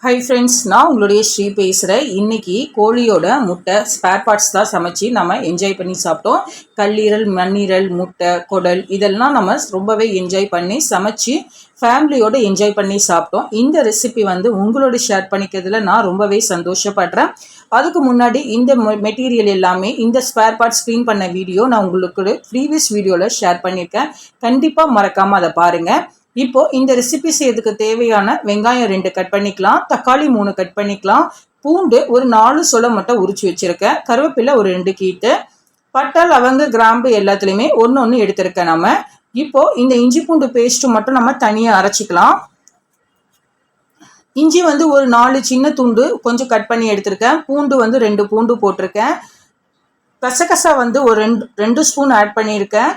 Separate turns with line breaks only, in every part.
Hi friends, நான் உங்களுடைய ஸ்ரீ பேசுகிறேன். இன்றைக்கி கோழியோட முட்டை ஸ்பேர் பார்ட்ஸ் தான் சமைச்சு நம்ம என்ஜாய் பண்ணி சாப்பிட்டோம். கல்லீரல், மண்ணீரல், முட்டை, குடல் இதெல்லாம் நம்ம ரொம்பவே என்ஜாய் பண்ணி சமைச்சு ஃபேமிலியோடு என்ஜாய் பண்ணி சாப்பிட்டோம். இந்த ரெசிபி உங்களோட ஷேர் பண்ணிக்கிறதுல நான் ரொம்பவே சந்தோஷப்படுறேன். அதுக்கு முன்னாடி இந்த மெட்டீரியல் எல்லாமே இந்த ஸ்பேர் பார்ட்ஸ் க்ளீன் பண்ண வீடியோ நான் உங்களுக்கு ப்ரீவியஸ் வீடியோவில் ஷேர் பண்ணியிருக்கேன். கண்டிப்பாக மறக்காமல் அதை பாருங்கள். இப்போ இந்த ரெசிபி செய்யறதுக்கு தேவையான வெங்காயம் 2 கட் பண்ணிக்கலாம், தக்காளி 3 கட் பண்ணிக்கலாம், பூண்டு ஒரு 4 சொலை மட்டும் உரிச்சு வச்சிருக்கேன், கருவேப்பிலை ஒரு 2 கீத்து, பட்டை, லவங்க, கிராம்பு எல்லாத்துலேயுமே ஒன்று எடுத்திருக்கேன். நம்ம இப்போ இந்த இஞ்சி பூண்டு பேஸ்ட் மட்டும் நம்ம தனியாக அரைச்சிக்கலாம். இஞ்சி ஒரு 4 சின்ன துண்டு கொஞ்சம் கட் பண்ணி எடுத்திருக்கேன். பூண்டு 2 பூண்டு போட்டிருக்கேன். கசகசா ஒரு 2 ஸ்பூன் ஆட் பண்ணியிருக்கேன்.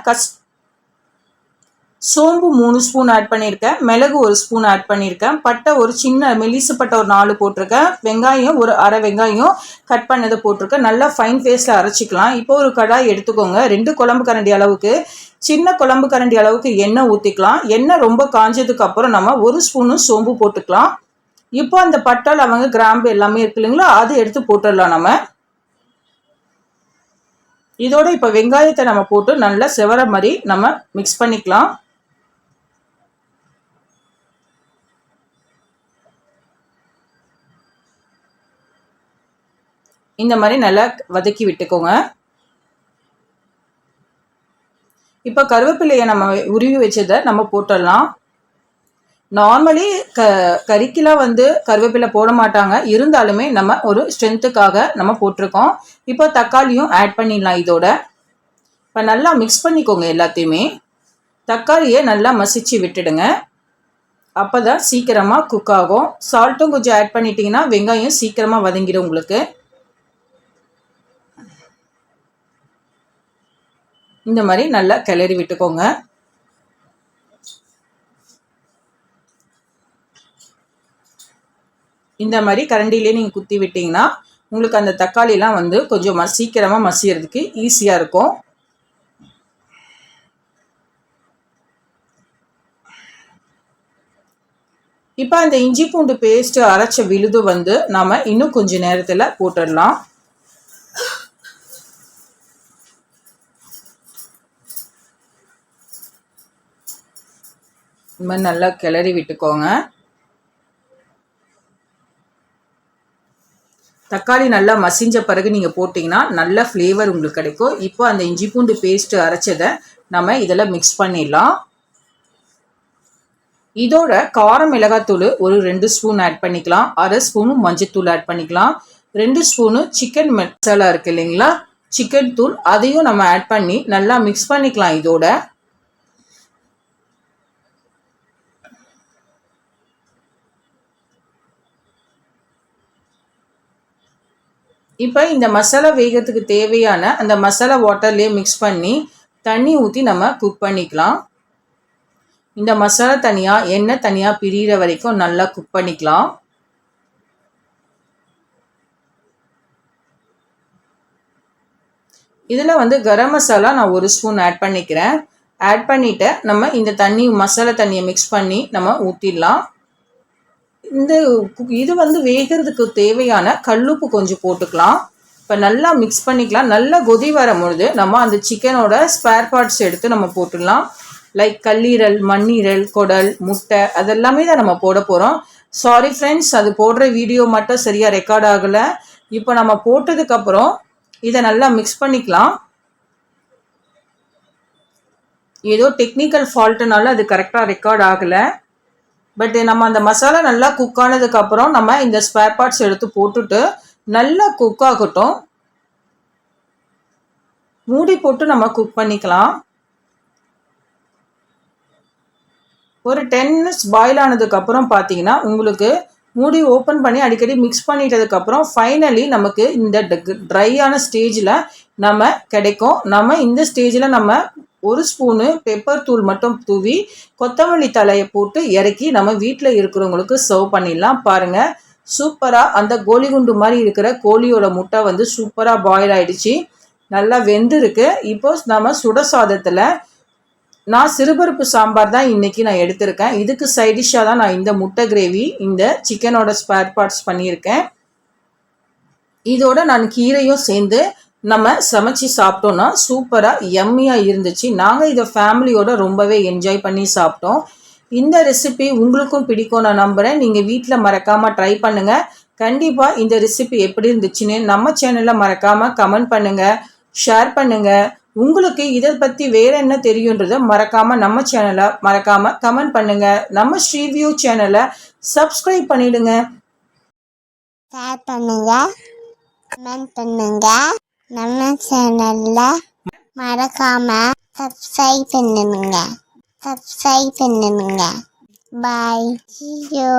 சோம்பு 3 ஸ்பூன் ஆட் பண்ணியிருக்கேன். மிளகு 1 ஸ்பூன் ஆட் பண்ணியிருக்கேன். பட்டை ஒரு சின்ன மெலிசு பட்டை ஒரு 4 போட்டிருக்கேன். வெங்காயம் ஒரு அரை வெங்காயம் கட் பண்ணதை போட்டிருக்கேன். நல்லா ஃபைன் பேஸ்ட்டில் அரைச்சிக்கலாம். இப்போ ஒரு கடாய் எடுத்துக்கோங்க. 2 குழம்பு கரண்டி அளவுக்கு, சின்ன குழம்பு கரண்டி அளவுக்கு எண்ணெய் ஊற்றிக்கலாம். எண்ணெய் ரொம்ப காஞ்சதுக்கு அப்புறம் நம்ம 1 ஸ்பூனு சோம்பு போட்டுக்கலாம். இப்போ அந்த பட்டை, லவங்க, கிராம்பு எல்லாமே இருக்கு இல்லைங்களா, அது எடுத்து போட்டுடலாம். நம்ம இதோட இப்போ வெங்காயத்தை நம்ம போட்டு நல்லா செவர மாதிரி நம்ம மிக்ஸ் பண்ணிக்கலாம். இந்த மாதிரி நல்லா வதக்கி விட்டுக்கோங்க. இப்போ கருவேப்பிலையை நம்ம உருவி வச்சதை நம்ம போட்டுடலாம். நார்மலி கறிக்கெலாம் கருவேப்பிலை போட மாட்டாங்க, இருந்தாலுமே நம்ம ஒரு ஸ்ட்ரென்த்துக்காக நம்ம போட்டிருக்கோம். இப்போ தக்காளியும் ஆட் பண்ணிடலாம் இதோட. இப்போ நல்லா மிக்ஸ் பண்ணிக்கோங்க எல்லாத்தையுமே. தக்காளியை நல்லா மசிச்சு விட்டுடுங்க, அப்போ தான் சீக்கிரமாக குக் ஆகும். சால்ட்டும் கொஞ்சம் ஆட் பண்ணிட்டீங்கன்னா வெங்காயம் சீக்கிரமாக வதங்கிடும் உங்களுக்கு. இந்த மாதிரி நல்லா கிளறி விட்டுக்கோங்க. இந்த மாதிரி கரண்டிலே நீங்கள் குத்தி விட்டீங்கன்னா உங்களுக்கு அந்த தக்காளிலாம் கொஞ்சம் சீக்கிரமாக மசியறதுக்கு ஈஸியாக இருக்கும். இப்போ அந்த இஞ்சி பூண்டு பேஸ்ட் அரைச்ச விழுது நாம் இன்னும் கொஞ்சம் நேரத்தில் போட்டுடலாம். இந்த மாதிரி நல்லா கிளறி விட்டுக்கோங்க. தக்காளி நல்லா மசிஞ்ச பிறகு நீங்கள் போட்டிங்கன்னா நல்ல ஃப்ளேவர் உங்களுக்கு கிடைக்கும். இப்போ அந்த இஞ்சி பூண்டு பேஸ்ட்டு அரைச்சதை நம்ம இதில் மிக்ஸ் பண்ணிடலாம். இதோட காரம் மிளகாத்தூள் ஒரு 2 ஸ்பூன் ஆட் பண்ணிக்கலாம். அரை ஸ்பூனு மஞ்சத்தூள் ஆட் பண்ணிக்கலாம். 2 ஸ்பூனு சிக்கன் மசாலா இருக்குது இல்லைங்களா, சிக்கன் தூள், அதையும் நம்ம ஆட் பண்ணி நல்லா மிக்ஸ் பண்ணிக்கலாம் இதோட. இப்போ இந்த மசாலா வேகிறதுக்கு தேவையான அந்த மசாலா வாட்டர்லேயே மிக்ஸ் பண்ணி தண்ணி ஊற்றி நம்ம குக் பண்ணிக்கலாம். இந்த மசாலா தனியாக எண்ணெய் தனியாக பிரிகிற வரைக்கும் நல்லா குக் பண்ணிக்கலாம். இதில் கரம் மசாலா நான் 1 ஸ்பூன் ஆட் பண்ணிக்கிறேன். ஆட் பண்ணிவிட்டு நம்ம இந்த மசாலா தண்ணியை மிக்ஸ் பண்ணி நம்ம ஊற்றிடலாம். இது வேகிறதுக்கு தேவையான கல்லுப்பு கொஞ்சம் போட்டுக்கலாம். இப்போ நல்லா மிக்ஸ் பண்ணிக்கலாம். நல்லா கொதி வரும்பொழுது நம்ம அந்த சிக்கனோட ஸ்பேர் பார்ட்ஸ் எடுத்து நம்ம போட்டுடலாம். லைக் கல்லீரல், மண்ணீரல், குடல், முட்டை அதெல்லாமே தான் நம்ம போட போகிறோம். சாரி ஃப்ரெண்ட்ஸ், அது போடுற வீடியோ மட்டும் சரியாக ரெக்கார்ட் ஆகலை. இப்போ நம்ம போட்டதுக்கப்புறம் இதை நல்லா மிக்ஸ் பண்ணிக்கலாம். ஏதோ டெக்னிக்கல் ஃபால்ட்டுனால அது கரெக்டாக ரெக்கார்ட் ஆகலை. பட் நம்ம அந்த மசாலா நல்லா குக் ஆனதுக்கப்புறம் நம்ம இந்த ஸ்பேர் பார்ட்ஸ் எடுத்து போட்டுட்டு நல்லா குக் ஆகட்டும். மூடி போட்டு நம்ம குக் பண்ணிக்கலாம். ஒரு 10 மினிட்ஸ் பாயில் ஆனதுக்கப்புறம் பார்த்தீங்கன்னா உங்களுக்கு மூடி ஓப்பன் பண்ணி அடிக்கடி மிக்ஸ் பண்ணிட்டதுக்கப்புறம் ஃபைனலி நமக்கு இந்த ட்ரையான ஸ்டேஜில் நம்ம கிடைக்கும். நம்ம இந்த ஸ்டேஜில் நம்ம 1 ஸ்பூனு பெப்பர் தூள் மட்டும் தூவி கொத்தமல்லி தலையை போட்டு இறக்கி நம்ம வீட்டில் இருக்கிறவங்களுக்கு சர்வ் பண்ணிடலாம். பாருங்கள், சூப்பராக அந்த கோலி குண்டு மாதிரி இருக்கிற கோழியோட முட்டை சூப்பராக பாயில் ஆகிடுச்சு, நல்லா வெந்திருக்கு. இப்போ நம்ம சுட சாதத்தில் நான் சிறுபருப்பு சாம்பார் தான் இன்னைக்கு நான் எடுத்திருக்கேன். இதுக்கு சைடிஷ்ஷாக தான் நான் இந்த முட்டை கிரேவி, இந்த சிக்கனோட ஸ்பேர் பார்ட்ஸ் பண்ணியிருக்கேன். இதோட நான் கீரையும் சேர்ந்து நம்ம சமைச்சு சாப்பிட்டோன்னா சூப்பராக யம்மியாக இருந்துச்சு. நாங்கள் இதை ஃபேமிலியோட ரொம்பவே என்ஜாய் பண்ணி சாப்பிட்டோம். இந்த ரெசிபி உங்களுக்கும் பிடிக்கும் நான் நம்புகிறேன். நீங்கள் வீட்டில் மறக்காமல் ட்ரை பண்ணுங்கள். கண்டிப்பாக இந்த ரெசிபி எப்படி இருந்துச்சுன்னு நம்ம சேனலில் மறக்காமல் கமெண்ட் பண்ணுங்கள், ஷேர் பண்ணுங்கள். உங்களுக்கு இதை பற்றி வேறு என்ன தெரியுன்றதை மறக்காமல் நம்ம சேனலை மறக்காமல் கமெண்ட் பண்ணுங்கள். நம்ம ஸ்ரீவியூ சேனலை சப்ஸ்கிரைப் பண்ணிவிடுங்க.
ஷேர் பண்ணுங்க, கமெண்ட் பண்ணுங்க. நம்ம சேனல்ல மறக்காம சப்ஸ்கிரைப் பண்ணுங்க. பாய். See you.